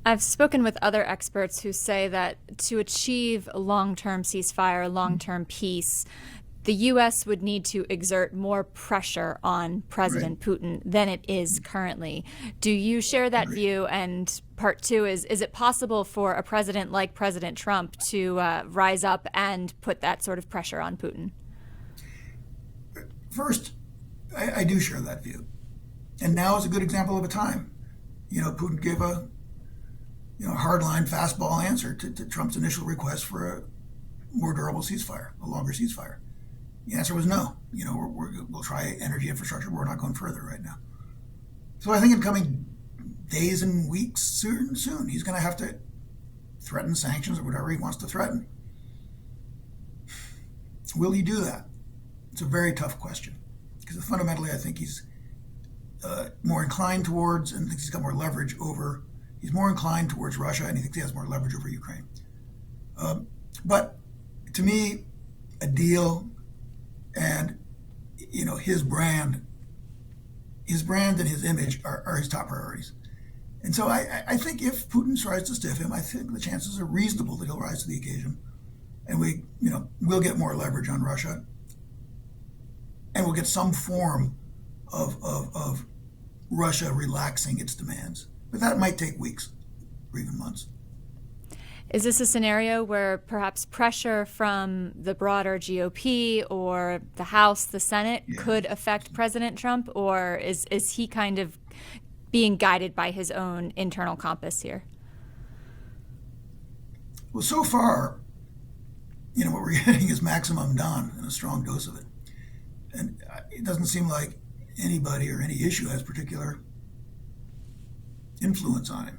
I've spoken with other experts who say that to achieve a long-term ceasefire, long-term peace, the U.S. would need to exert more pressure on Right. President Putin than it is currently. Do you share that Agree. view? And part two is it possible for a president like President Trump to rise up and put that sort of pressure on Putin? First, I do share that view. And now is a good example of a time. Putin gave a hardline fastball answer to Trump's initial request for a more durable ceasefire, a longer ceasefire. The answer was no. We'll try energy infrastructure, but we're not going further right now. So I think in coming days and weeks, soon, he's going to have to threaten sanctions or whatever he wants to threaten. Will he do that? It's a very tough question because fundamentally I think he's more inclined towards, and thinks he's got more leverage over. He's more inclined towards Russia, and he thinks he has more leverage over Ukraine. But to me, a deal and his brand and his image are his top priorities. And so I think if Putin tries to stiff him, I think the chances are reasonable that he'll rise to the occasion, and we'll get more leverage on Russia, and we'll get some form of Russia relaxing its demands. But that might take weeks or even months. Is this a scenario where perhaps pressure from the broader GOP or the House, the Senate, Yeah. could affect President Trump, or is he kind of being guided by his own internal compass here? Well, so far, what we're getting is maximum done and a strong dose of it. And it doesn't seem like anybody or any issue has particular influence on him.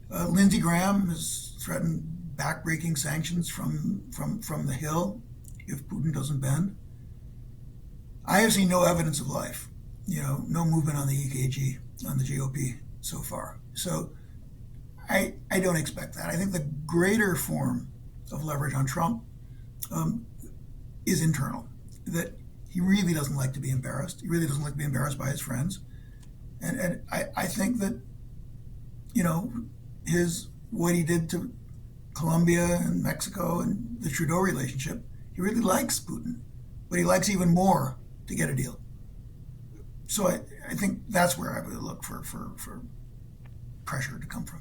Lindsey Graham has threatened backbreaking sanctions from the Hill if Putin doesn't bend. I have seen no evidence of life, no movement on the EKG, on the GOP so far. So I don't expect that. I think the greater form of leverage on Trump is internal, that he really doesn't like to be embarrassed. He really doesn't like to be embarrassed by his friends. And I think that, what he did to Colombia and Mexico and the Trudeau relationship, he really likes Putin, but he likes even more to get a deal. So I think that's where I would look for pressure to come from.